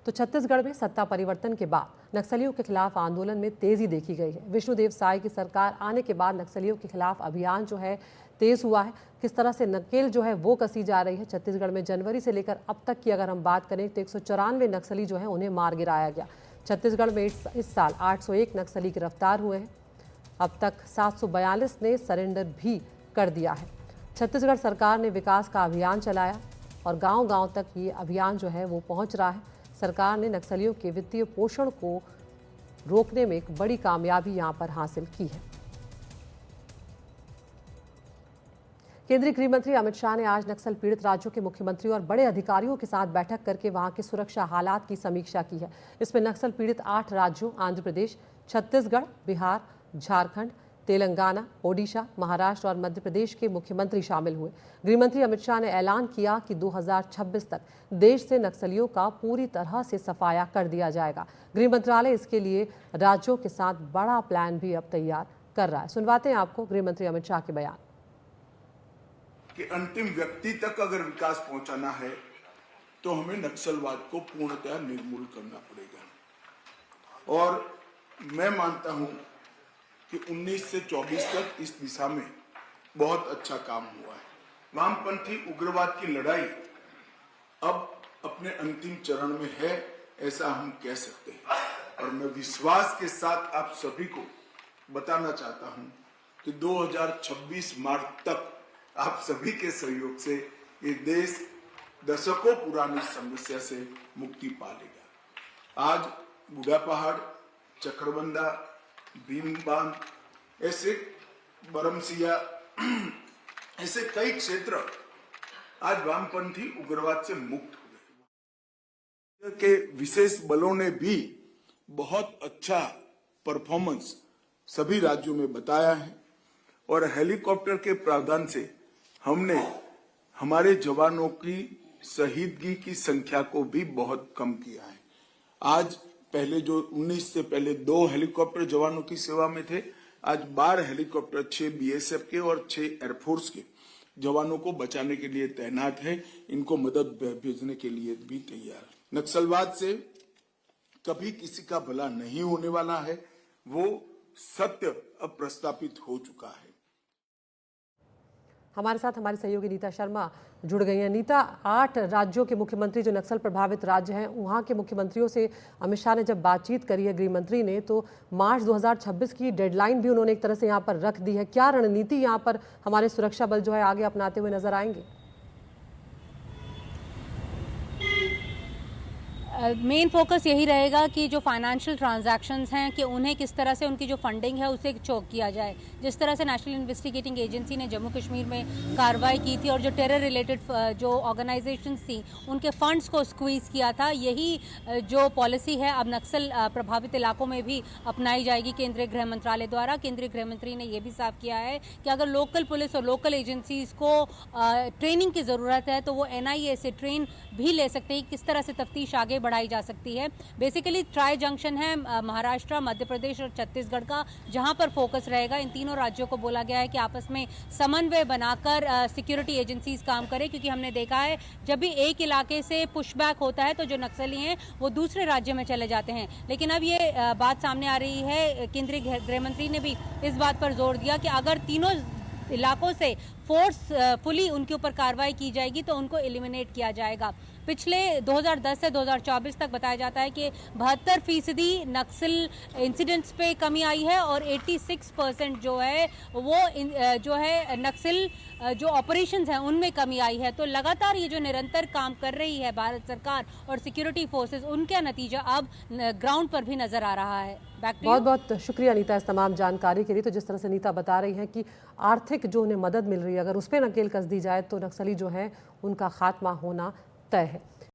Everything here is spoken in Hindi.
तो छत्तीसगढ़ में सत्ता परिवर्तन के बाद नक्सलियों के खिलाफ आंदोलन में तेजी देखी गई है। विष्णुदेव साय की सरकार आने के बाद नक्सलियों के खिलाफ अभियान जो है तेज हुआ है। किस तरह से नकेल जो है वो कसी जा रही है। छत्तीसगढ़ में जनवरी से लेकर अब तक की अगर हम बात करें तो 194 नक्सली जो है उन्हें मार गिराया गया। छत्तीसगढ़ में इस साल 801 नक्सली गिरफ्तार हुए हैं। अब तक 742 ने सरेंडर भी कर दिया है। छत्तीसगढ़ सरकार ने विकास का अभियान चलाया और गांव-गांव तक ये अभियान जो है वो पहुंच रहा है। सरकार ने नक्सलियों के वित्तीय पोषण को रोकने में एक बड़ी कामयाबी यहां पर हासिल की है। केंद्रीय गृह मंत्री अमित शाह ने आज नक्सल पीड़ित राज्यों के मुख्यमंत्रियों और बड़े अधिकारियों के साथ बैठक करके वहां की सुरक्षा हालात की समीक्षा की है। इसमें नक्सल पीड़ित 8 राज्यों आंध्र प्रदेश, छत्तीसगढ़, बिहार, झारखंड, तेलंगाना, ओडिशा, महाराष्ट्र और मध्य प्रदेश के मुख्यमंत्री शामिल हुए। गृहमंत्री अमित शाह ने ऐलान किया कि 2026 तक देश से नक्सलियों का पूरी तरह से सफाया कर दिया जाएगा। गृह मंत्रालय इसके लिए राज्यों के साथ बड़ा प्लान भी अब तैयार कर रहा है। सुनवाते हैं आपको गृह मंत्री अमित शाह के बयान। कि अंतिम व्यक्ति तक अगर विकास पहुंचाना है तो हमें नक्सलवाद को पूर्णतः निर्मूल करना पड़ेगा। और मैं मानता हूं कि 19 से 24 तक इस दिशा में बहुत अच्छा काम हुआ है। वामपंथी उग्रवाद की लड़ाई अब अपने अंतिम चरण में है, ऐसा हम कह सकते हैं। और मैं विश्वास के साथ आप सभी को बताना चाहता हूं कि 2026 मार्च तक आप सभी के सहयोग से ये देश दशकों पुरानी समस्या से मुक्ति पा लेगा। आज बूढ़ा पहाड़, चक्रबंदा, भीमबांध, ऐसे बरमसिया, ऐसे कई क्षेत्र आज वामपंथी उग्रवाद से मुक्त हो गए। के विशेष बलों ने भी बहुत अच्छा परफॉर्मेंस सभी राज्यों में बताया है और हेलीकॉप्टर के प्रावधान से हमने हमारे जवानों की शहीदगी की संख्या को भी बहुत कम किया है। आज पहले जो 19 से पहले 2 हेलीकॉप्टर जवानों की सेवा में थे, आज 12 हेलीकॉप्टर 6 बीएसएफ के और 6 एयरफोर्स के जवानों को बचाने के लिए तैनात है। इनको मदद भेजने के लिए भी तैयार। नक्सलवाद से कभी किसी का भला नहीं होने वाला है, वो सत्य अब प्रस्थापित हो चुका है। हमारे साथ हमारी सहयोगी नीता शर्मा जुड़ गई हैं। नीता, 8 राज्यों के मुख्यमंत्री जो नक्सल प्रभावित राज्य हैं, वहाँ के मुख्यमंत्रियों से अमित शाह ने जब बातचीत करी है गृह मंत्री ने, तो मार्च 2026 की डेडलाइन भी उन्होंने एक तरह से यहाँ पर रख दी है। क्या रणनीति यहाँ पर हमारे सुरक्षा बल जो है आगे अपनाते हुए नजर आएंगे? मेन फोकस यही रहेगा कि जो फाइनेंशियल ट्रांजैक्शंस हैं कि उन्हें किस तरह से उनकी जो फंडिंग है उसे चोक किया जाए। जिस तरह से नेशनल इन्वेस्टिगेटिंग एजेंसी ने जम्मू कश्मीर में कार्रवाई की थी और जो टेरर रिलेटेड जो ऑर्गेनाइजेशंस थी उनके फंड्स को स्क्वीज़ किया था, यही जो पॉलिसी है अब नक्सल प्रभावित इलाकों में भी अपनाई जाएगी केंद्रीय गृह मंत्रालय द्वारा। केंद्रीय गृह मंत्री ने यह भी साफ किया है कि अगर लोकल पुलिस और लोकल एजेंसीज को ट्रेनिंग की ज़रूरत है तो वो NIA से ट्रेन भी ले सकते हैं। किस तरह से तफ्तीश आगे बढ़ाई जा सकती है। बेसिकली ट्राई जंक्शन है महाराष्ट्र, मध्य प्रदेश और छत्तीसगढ़ का, जहां पर फोकस रहेगा। इन तीनों राज्यों को बोला गया है कि आपस में समन्वय बनाकर सिक्योरिटी एजेंसीज काम करें, क्योंकि हमने देखा है जब भी एक इलाके से पुशबैक होता है तो जो नक्सली हैं वो दूसरे राज्य में चले जाते हैं। लेकिन अब ये बात सामने आ रही है, केंद्रीय गृह मंत्री ने भी इस बात पर जोर दिया कि अगर तीनों इलाकों से फोर्सफुली उनके ऊपर कार्रवाई की जाएगी तो उनको एलिमिनेट किया जाएगा। पिछले 2010 से 2024 तक बताया जाता है कि 72% नक्सल इंसिडेंट्स पे कमी आई है और 86% जो है वो जो है नक्सल जो ऑपरेशंस हैं उनमें कमी आई है। तो लगातार ये जो निरंतर काम कर रही है भारत सरकार और सिक्योरिटी फोर्सेस, उनका नतीजा अब ग्राउंड पर भी नजर आ रहा है। बहुत बहुत शुक्रिया नीता इस तमाम जानकारी के लिए। तो जिस तरह से नीता बता रही हैं कि आर्थिक जो उन्हें मदद मिल रही है, अगर उस पर नकेल कस दी जाए तो नक्सली जो है उनका खात्मा होना तय है।